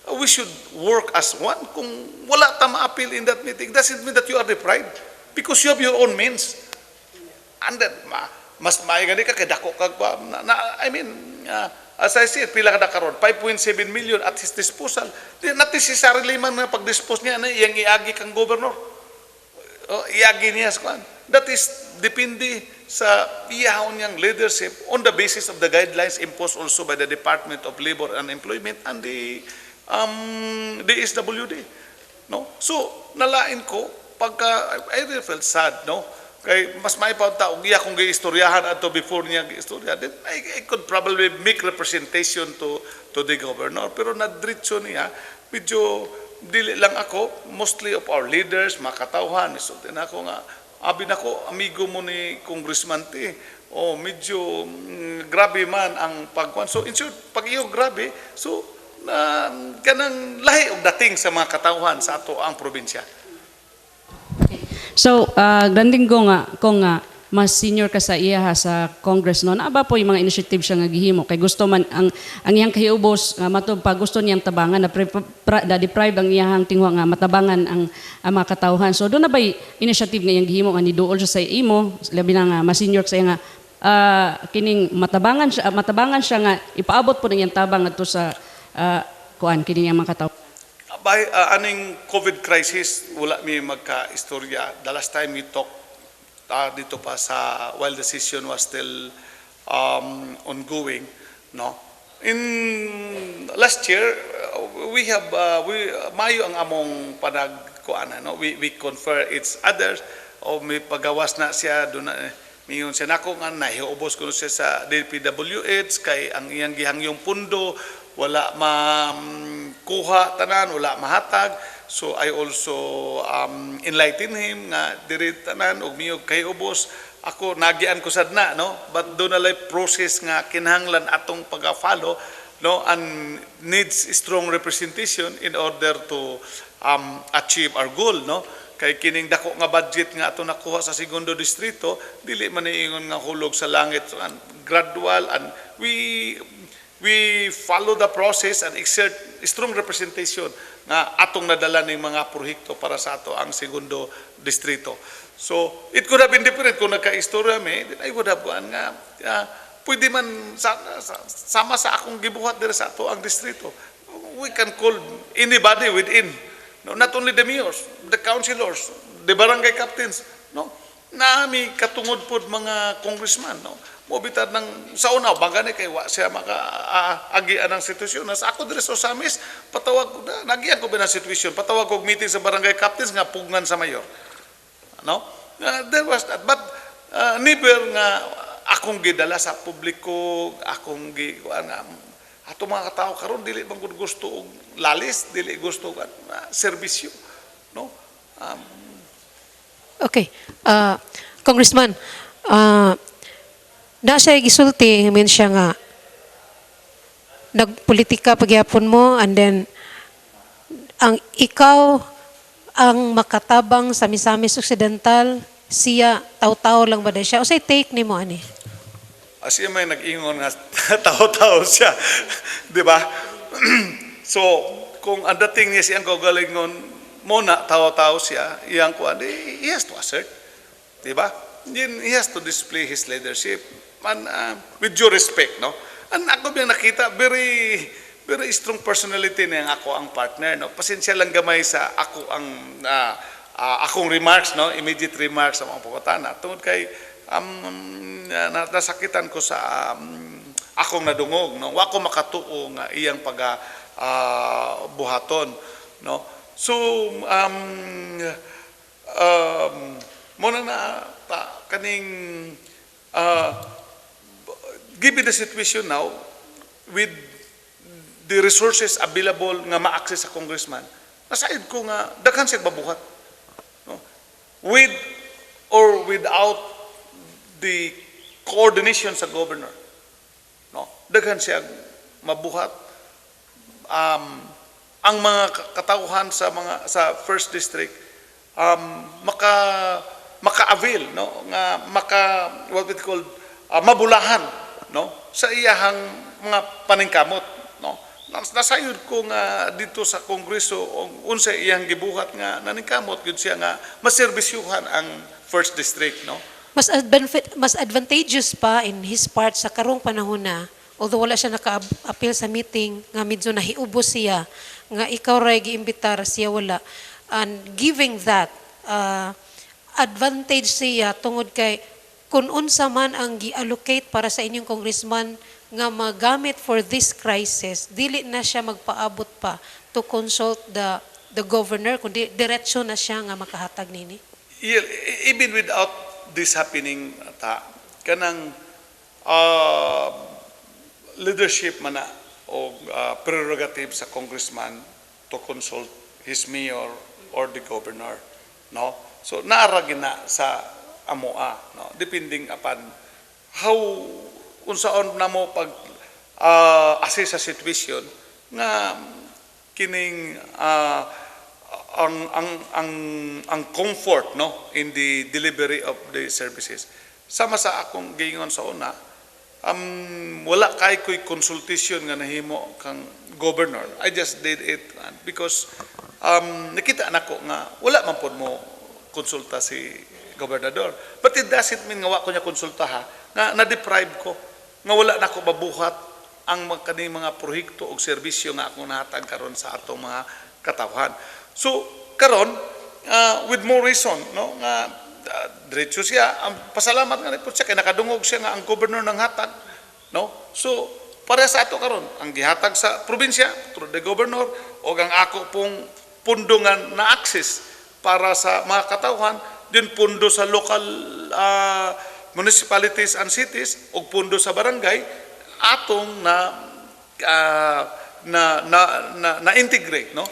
We should work as one. Kung wala ta ma-appeal in that meeting, does it mean that you are deprived? Because you have your own means. And then, mas maayong ka kay dako kag I mean, as I said, pila kada karon 5.7 million at his disposal. Di not necessarily man nga pag-dispose niya na iyang iagi kang gobernador. Iagi niya sa kuan. That is depende sa iyahon niyang leadership on the basis of the guidelines imposed also by the Department of Labor and Employment and the DSWD, no? So nalain ko pagka I really felt sad, no? Kay mas maipaunta og iya kung giistoryahan ato before niya giistorya, then I could probably make representation to the governor, pero nadritso niya medyo dili lang ako, mostly of our leaders makatawhan isulti na ako nga abi nako amigo mo ni Congressman T, medyo grabe man ang pagkuan. So in short, pag iyo grabe, so kanang lahi og dating sa mga katawhan sa ato ang probinsya. So, ganding ko nga, kung mas senior ka sa iya sa Congress, no, naaba po yung mga initiative siya nga gihimo. Kay gusto man, ang iyang kahiubos, pag gusto niyang tabangan, na-deprive ang iyang tingwa nga matabangan ang mga katawhan. So, doon na ba initiative nga iyang gihimo nga niduol siya sa imo, labi na nga, mas senior sa iya nga, kining matabangan siya nga, ipaabot po na iyang tabang ato sa kining iyang mga katawhan. By aning COVID crisis, wala mi magka-istorya. The last time we talked dito pa sa while the session was still ongoing, no? In last year, we mayo ang among panagkuana, no? We confer each others o may pagawas na siya doon na mingon siya nako nga nahiubos ko siya sa DPWH kay ang iyang gihangyong pundo wala kuha tanan, wala mahatag. So I also enlighten him nga diri tanan og miyog kay ubos ako nagian ko sad na, no, but doon nalay process nga kinahanglan atong pag-follow, no, and needs strong representation in order to achieve our goal, no. Kay kining dako nga budget nga ato nakuha sa segundo distrito, dili man niingon nga hulog sa langit, and gradual, and we follow the process and exert strong representation nga atong nadala ng mga proyekto para sa ato ang segundo distrito. So it could have been different kung nagka-istorya me, then I would have gone nga pwede man sama sa akong gibuhat diri sa ato ang distrito. We can call anybody within, no, not only the mayors, the councilors, the barangay captains, no, nami katungod pod mga congressman, no, mobitad ng sa una bangani kay wa siya maka-agian ng sitwasyon. Sa ako diri sa Osamis, patawag ko na nagian ko ba ng sitwasyon, patawag ko meeting sa barangay captains nga pugnan sa mayor, no. There was that, but never nga akong gidala sa publiko, akong ato mga katao karon dili man gud gusto og lalis, dili gusto og serbisyo, no. Okay. Congressman, na siya gisulti, I mean siya nga nagpolitika pagyapon mo, and then ang ikaw ang makatabang sa Misamis Occidental, siya taw-taw lang ba siya? O say take ni mo ani? As may nag-ingon nga tao-tao siya, di ba? So kung ang dating niya siyang kaugalingon mo na tao-tao siya, iyang kuan, he has to assert, di ba? He has to display his leadership, and with due respect, no. And ako biyang nakita, very strong personality niya ako ang partner, no. Pasensya lang gamay sa ako ang akong remarks, no, immediate remarks sa mga pagkatana tungod kay nasakitan ko sa akong nadungog, no. Wa ko makatuo nga iyang buhaton, no. So muna na kaning given the situation now with the resources available nga ma-access sa congressman, nasaid ko nga daghan siya babuhat, no? With or without the coordination sa governor, no, daghan siya mabuhat. Ang mga katauhan sa first district maka-avail, no, nga what we call mabulahan, no, sa iyahang mga paningkamot, no. Nasayod ko nga dito sa Kongreso unsa iyang gibuhat nga naningkamot gyud siya nga maserbisyuhan ang first district, no. Mas advantageous pa in his part sa karong panahon na, although wala siya naka-appeal sa meeting, nga medyo nahiubos siya, nga ikaw ray giimbitar siya wala, and giving that advantage siya tungod kay kung unsa man ang gi-allocate para sa inyong congressman nga magamit for this crisis, dili na siya magpaabot pa to consult the governor, kundi diretso na siya nga makahatag nini. Yeah, even without this happening, kanang leadership man na o prerogative sa congressman to consult his mayor or the governor, no. So naara gina sa amoa, no, depending upon how unsaon na mo pag assess sa situation nga kining ang comfort, no, in the delivery of the services. Sama sa akong giingon sa una, wala kay ko'y consultation nga nahimo kang governor. I just did it because nakita nako nga wala man pod mo konsulta si gobernador. But it doesn't mean nga wa ko niya konsultaha nga na-deprive ko, nga wala na ko mabuhat ang mga proyekto o serbisyo nga akong nahatag karon sa atong mga katawhan. So karon with more reason, no, nga diretso siya, pasalamat nga nito siya kay nakadungog siya nga ang governor ng hatag, no. So para sa ato karon ang gihatag sa probinsya through the governor o ang ako pong pundungan na access para sa mga katawhan, din pundo sa local municipalities and cities o pundo sa barangay atong na integrate, no,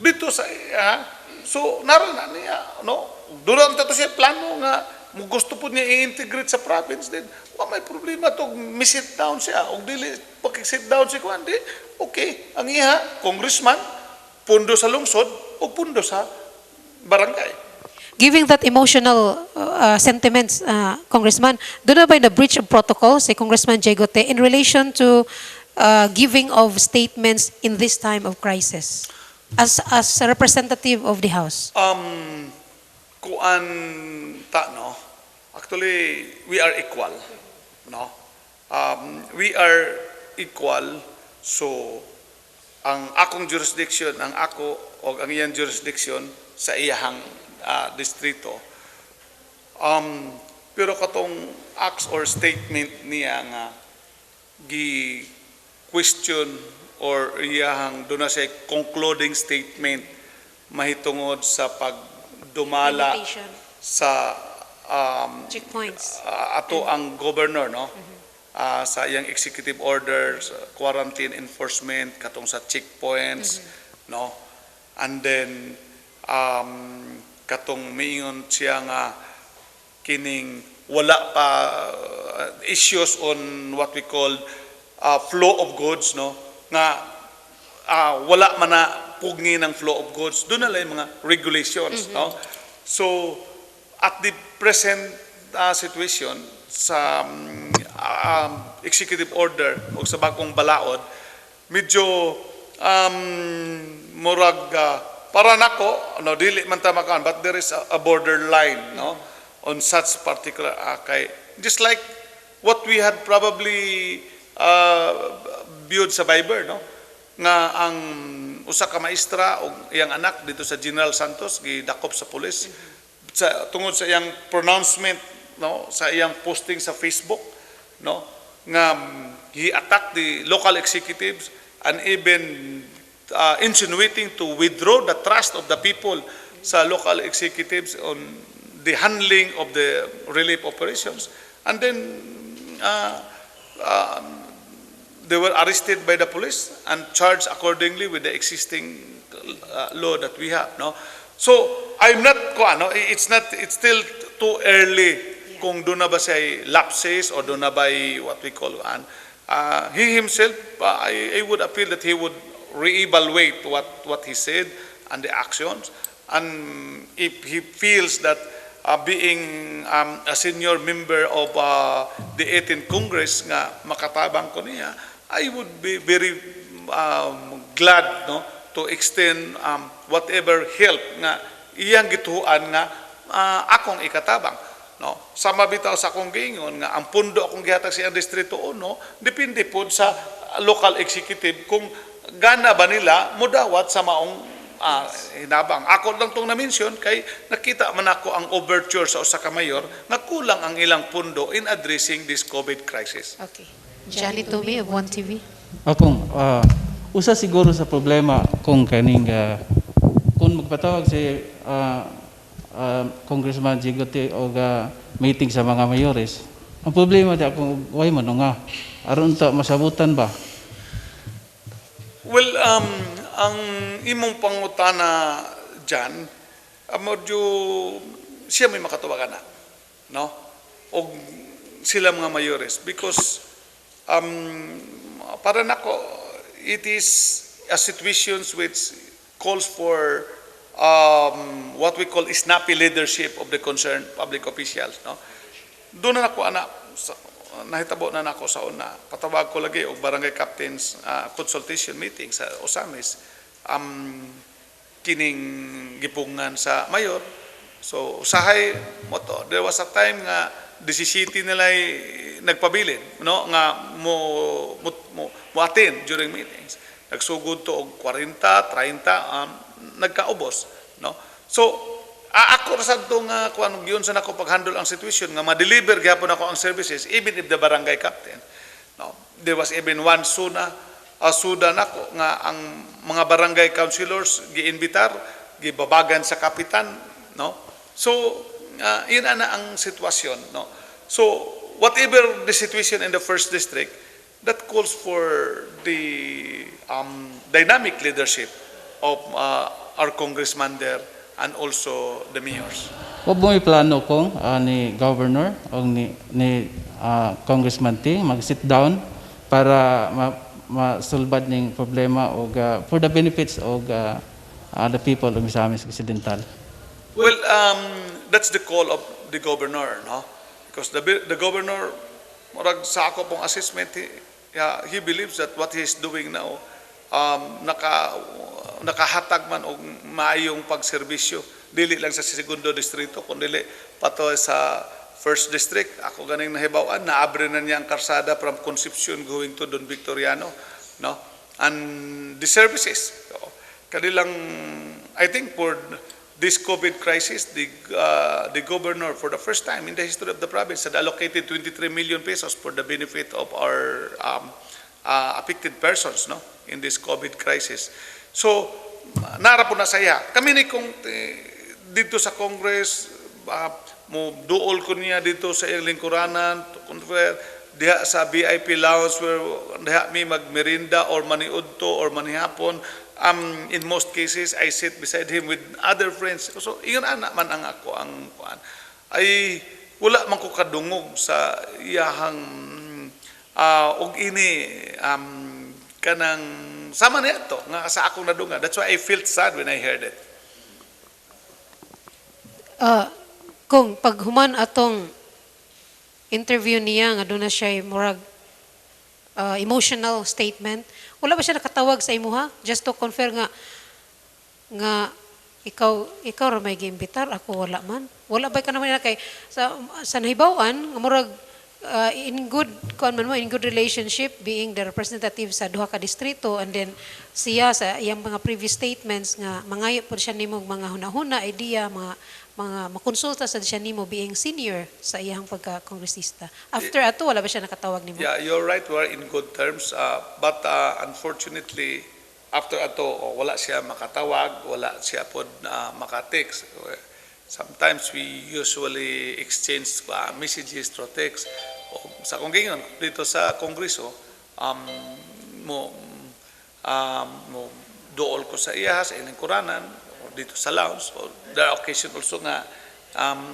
dito sa so naroon na niya, no, durante to siya plano nga mo gusto po niya i-integrate sa province din, may problema to, mi-sit down siya, o dili, pag-sit down siya ko, hindi, okay, ang iha, congressman, pundo sa lungsod, o pundo sa barangay. Giving that emotional sentiments, Congressman, doon na ba na breach of protocol si Congressman Jegote in relation to giving of statements in this time of crisis as a representative of the House? Kuan ta, no? Actually, we are equal, no? We are equal, so ang akong jurisdiction, ang ako o ang iyang jurisdiction sa iyahang distrito. Pero katong acts or statement niya nga gi-question or iyahang doon na siya concluding statement mahitungod sa pagdumala Limitation. sa Checkpoints. ato ang governor, no? Sa iyang executive order, sa quarantine enforcement, katong sa checkpoints, no? And then katong miingon siya nga kining wala pa issues on what we call flow of goods, no, nga wala man na pugni ng flow of goods, doon na lang mga regulations, no. So at the present situation sa executive order o sa bagong balaod, medyo murag para nako, no, dili man ta makaan, but there is a borderline, no, on such particular akay. Just like what we had probably viewed sa Viber, no, nga ang usa ka maestra o iyang anak dito sa General Santos gidakop sa pulis sa tungod sa iyang pronouncement, no, sa iyang posting sa Facebook, no, nga he attacked the local executives and even insinuating to withdraw the trust of the people sa local executives on the handling of the relief operations. And then they were arrested by the police and charged accordingly with the existing law that we have, no. So I'm not it's still too early kung doon na ba siya lapses o doon na ba what we call he himself, I would appeal that he would reevaluate what he said and the actions, and if he feels that being a senior member of the 18th Congress nga makatabang ko niya, I would be very glad, no, to extend whatever help nga iyang gituan nga akong ikatabang, no. Sa mabitaw sa akong giingon nga ang pundo akong gihatag sa distrito 1, depende po sa local executive kung gana ba nila mudawat sa maong hinabang. Ako lang itong na-mention kay nakita man ako ang overture sa usa ka mayor na kulang ang ilang pundo in addressing this COVID crisis. Okay. Jolly Toby of 1TV. Akong usa siguro sa problema kung kaning kung magpatawag si Congressman Jegote o meeting sa mga mayores, ang problema di akong way man nga aron ta masabutan ba. Well, ang imong pangutana dyan, medyo siya may makatawagan na, no? O sila mga mayores, because para nako, it is a situation which calls for what we call snappy leadership of the concerned public officials, no? Doon na nako nahitabo na nako sa una, patawag ko lagi og barangay captains consultation meeting sa Osamis, kining gipungan sa mayor. So usahay mo to, there was a time nga DCCT nila nagpabilin, no, nga mo attend during meetings. Nagsugod to og 40, 30 nagkaubos, no. So ako ra sad tong kuan giyon sa nako paghandle ang situation nga ma-deliver gyapon ako ang services even if the barangay captain, no. There was even one suda nako nga ang mga barangay councilors giinbitar, gibabagan sa kapitan, no. So yun na ang sitwasyon, no. So whatever the situation in the first district, that calls for the dynamic leadership of our congressman there and also the mayors. Wa mo plano kong ni governor o ni Congressman T mag-sit down para masulbad ning problema o for the benefits of the people of Misamis Occidental. Well, that's the call of the governor, no? Because the governor, murag sa ako pong assessment, he believes that what he is doing now, nakahatag man og maayong pagserbisyo, dili lang sa segundo distrito, kundi pato sa first district. Ako ganing nahibawan, naabre na niya ang karsada from Concepcion going to Don Victoriano, no? And the services, kanilang, I think for this COVID crisis, the governor, for the first time in the history of the province, had allocated 23 million pesos for the benefit of our affected persons, no, in this COVID crisis. So, nara po na saya. Kami ni kung dito sa Congress, mo duol ko niya dito sa lingkuranan, diha sa VIP lounge where diha mi magmerinda or maniudto or manihapon. In most cases, I sit beside him with other friends. So, iyon man ang ako ang kuan. Ay wala man ko kadungog sa iyahang og ini kanang sama niya to nga sa akong nadunga. That's why I felt sad when I heard it. Kung paghuman atong interview niya nga doon na siya murag emotional statement, wala ba siya nakatawag sa imuha just to confirm nga ikaw ra may giimbitar, ako wala man. Wala ba ka naman kay sa nahibawan nga murag in good relationship being the representative sa duha ka distrito, and then siya sa iyang mga previous statements nga mangayo po siya nimo mga hunahuna idea, mga makonsulta sa siya nimo being senior sa iyang pagka-kongresista. After ato wala ba siya nakatawag nimo? Yeah, you're right. We're in good terms. But unfortunately, after ato, wala siya makatawag, wala siya pod makatext. Sometimes we usually exchange messages through text. Sa kung ganyan, dito sa Kongreso, mo dool ko sa iya, sa ilang kuranan, o dito sa lounge. So, there are occasions also nga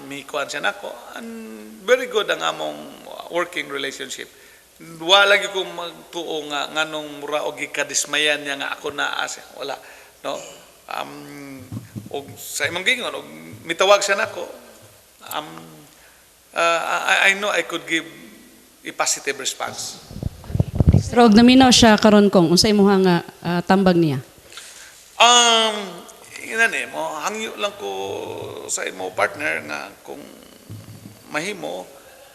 may kuhan siya nako. And very good ang among working relationship. Wala lagi kong magtuo nga nganong mura o gikadismayan niya nga ako naa siya. Wala. No? O sa imong gingon, mitawag siya nako. I know I could give a positive response. Pero og naminaw siya karon kong unsay imong nga tambag niya? Inani mo, hangyo lang ko sa imo partner nga kung mahimo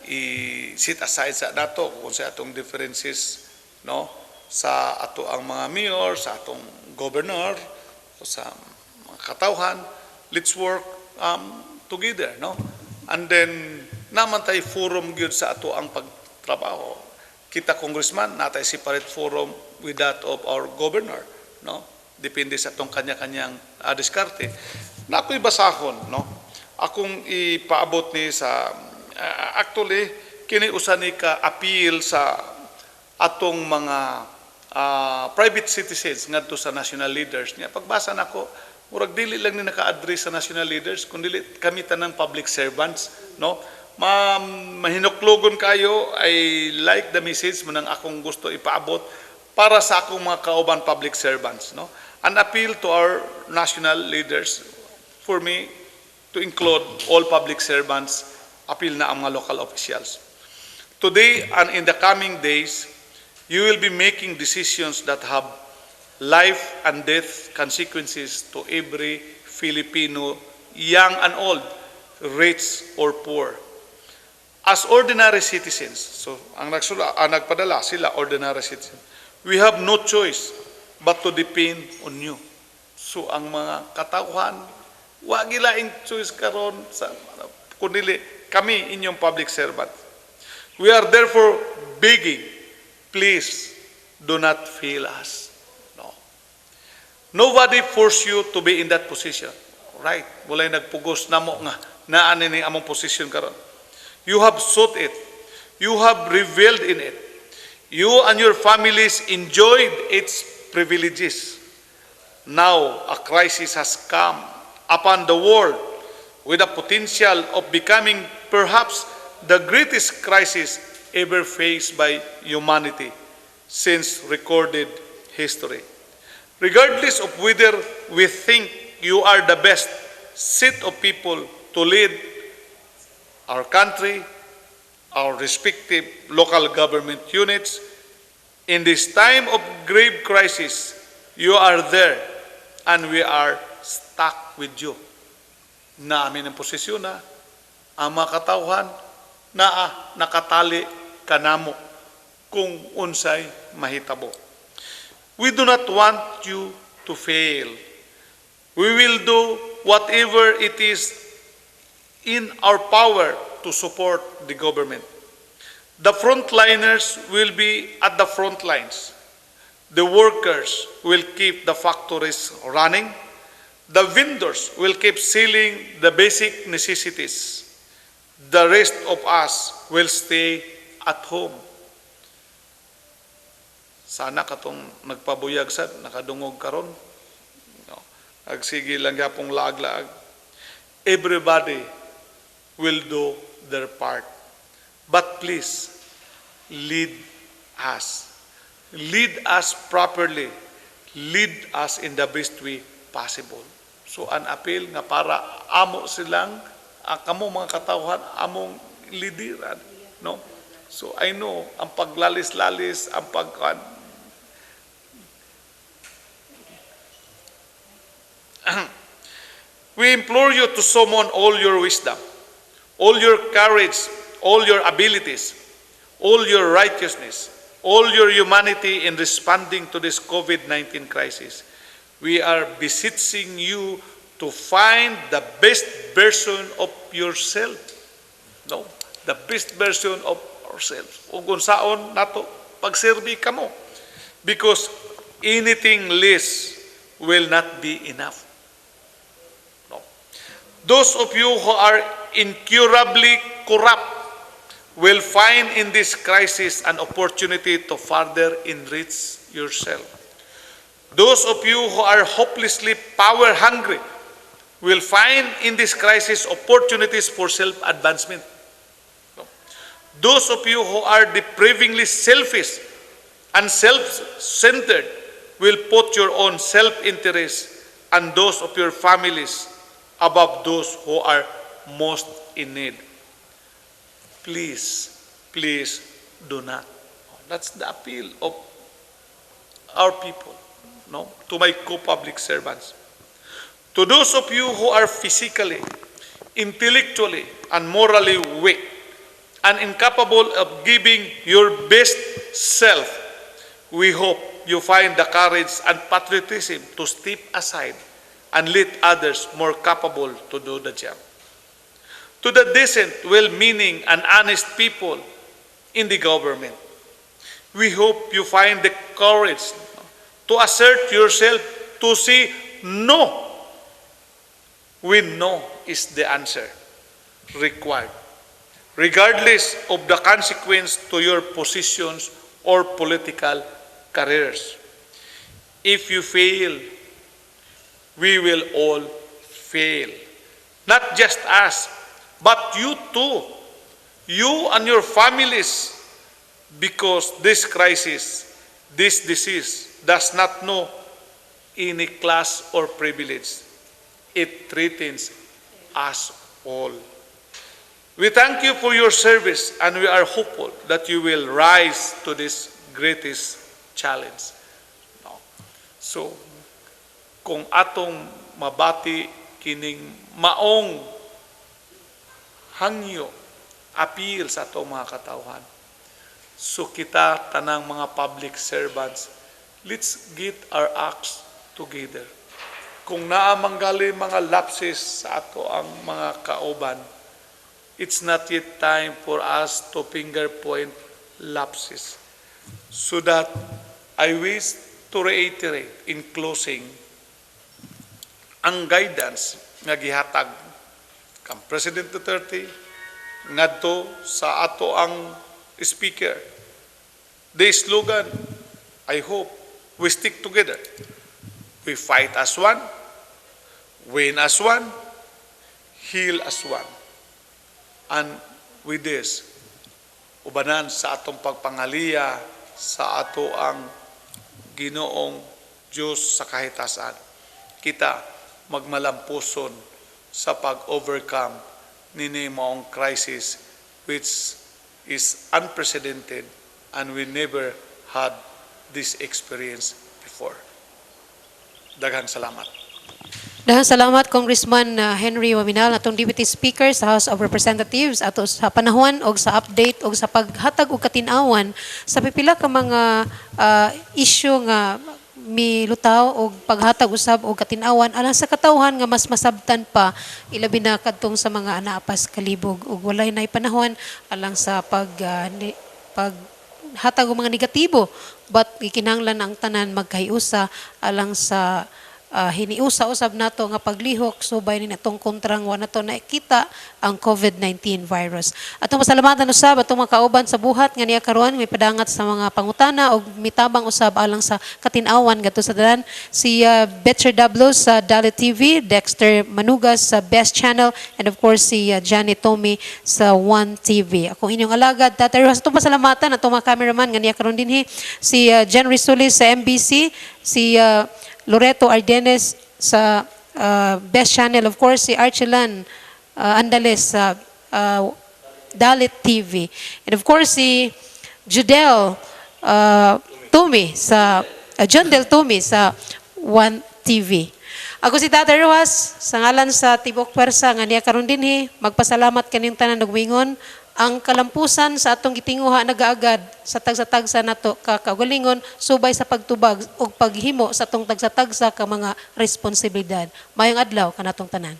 i-sit aside sa dato kung sa atong differences, no, sa ato ang mga mayor, sa atong governor, o sa mga katawhan, let's work together, no? And then naman tay forum gyud sa ato ang pagtrabaho. Kita congressman natay separate forum with that of our governor, no? Depende sa atong kanya-kanyang diskarte. Na ako'y basahon, no? Akong ipaabot ni sa actually kini usa ni ka appeal sa atong mga private citizens ngadto sa national leaders niya. Pagbasa nako, murag dili lang ni naka-address sa national leaders kundi kami tanang public servants, no? Mahinuklogon kayo, I like the message mo nang akong gusto ipaabot para sa akong mga kauban public servants, no? An appeal to our national leaders for me to include all public servants, appeal na ang mga local officials. Today and in the coming days, you will be making decisions that have life and death consequences to every Filipino, young and old, rich or poor. As ordinary citizens, so ang nagpadala sila ordinary citizens, we have no choice but to depend on you. So ang mga katauhan, wa gilaing choice karon sa kundi kami inyong public servant. We are therefore begging, please do not fail us. No. Nobody force you to be in that position. Right? Walay nagpugos namo nga naa ni among position karon. You have sought it. You have reveled in it. You and your families enjoyed its privileges. Now a crisis has come upon the world with the potential of becoming perhaps the greatest crisis ever faced by humanity since recorded history. Regardless of whether we think you are the best set of people to lead our country, our respective local government units, in this time of grave crisis, you are there and we are stuck with you. Naamin ang posisyon na ang mga katawhan na nakatali kanamo kung unsay mahitabo. We do not want you to fail. We will do whatever it is in our power to support the government. The frontliners will be at the front lines. The workers will keep the factories running. The vendors will keep selling the basic necessities. The rest of us will stay at home. Sana katong nagpabuyag sad, nakadungog karon. No. Agsige lang yapong laag-laag. Everybody will do their part. But please, lead us. Lead us properly. Lead us in the best way possible. So, an appeal nga para amo silang, kamo mga katawhan, among lidiran. No? So, I know, ang paglalis-lalis, ang we implore you to summon all your wisdom, all your courage, all your abilities, all your righteousness, all your humanity in responding to this COVID-19 crisis. We are beseeching you to find the best version of yourself. No? The best version of ourselves. O kung saon nato pagserbi kamo. Because anything less will not be enough. No. Those of you who are incurably corrupt will find in this crisis an opportunity to further enrich yourself. Those of you who are hopelessly power-hungry will find in this crisis opportunities for self-advancement. Those of you who are depravingly selfish and self-centered will put your own self-interest and those of your families above those who are most in need. Please, please do not. That's the appeal of our people. No, to my co-public servants. To those of you who are physically, intellectually, and morally weak, and incapable of giving your best self, we hope you find the courage and patriotism to step aside and let others more capable to do the job. To the decent, well-meaning, and honest people in the government, we hope you find the courage to assert yourself, to say no when no is the answer required, regardless of the consequence to your positions or political careers. If you fail, we will all fail. Not just us, but you too, you and your families, because this crisis, this disease, does not know any class or privilege. It threatens us all. We thank you for your service and we are hopeful that you will rise to this greatest challenge. No. So, kung atong mabati kining maong hangyo, appeal sa atong mga katawhan, so kita tanang mga public servants, let's get our acts together. Kung naamanggali mga lapses sa ato ang mga kauban, it's not yet time for us to finger point lapses. So that I wish to reiterate in closing ang guidance nga gihatag kang President Duterte ngadto sa ato ang speaker. The slogan, I hope, we stick together. We fight as one. win as one, heal as one. And with this, ubanan sa atong pagpangaliya sa ato ang Ginoong Diyos sa kahitasan, kita magmalampuson sa pag-overcome nini maong crisis which is unprecedented and we never had this experience before. Daghang salamat. Daghang salamat Congressman Henry Waminal, atong Deputy Speaker sa House of Representatives, ato sa panahon og sa update og sa paghatag og katin-awan sa pipila ka mga issue nga milutaw og paghatag usab og katin-awan alang sa katawhan nga mas masabtan pa ilabi na kadtong sa mga anaapas kalibog ug walay nay panahon alang sa paghatag og mga negatibo but gikinahanglan ang tanan magkahiusa alang sa hiniusa-usab nato nga paglihok subay ni natong kontrang wa nato nakita ang COVID-19 virus. Atong pasalamatan usab atong mga kauban sa buhat nga niya karon may padangat sa mga pangutana og mitabang usab alang sa katin-awan ngadto sa dalan si Betcher Dablos sa Dalit TV, Dexter Manugas sa Best Channel, and of course si Johnny Tommy sa One TV. Ako inyong alagad Tatay Rojas. Atong pasalamatan atong mga cameraman nga niya karon dinhi si Jen Risulis sa MBC, si Loreto Ardenes sa Best Channel, of course si Archelan Andales sa Dalit TV, and of course si Judel Tumi sa John Del Tumi sa One TV. Ako si Tatay Rojas sa ngalan sa Tibok Pwersa nga niya karon dinhi magpasalamat kaning tanan nagwingon ang kalampusan sa atong gitinguha nagaagad sa tagsa-tagsa nato kakagalingon subay sa pagtubag ug paghimo sa atong tagsa-tagsa ka mga responsibilidad. Mayong adlaw kanatong tanan.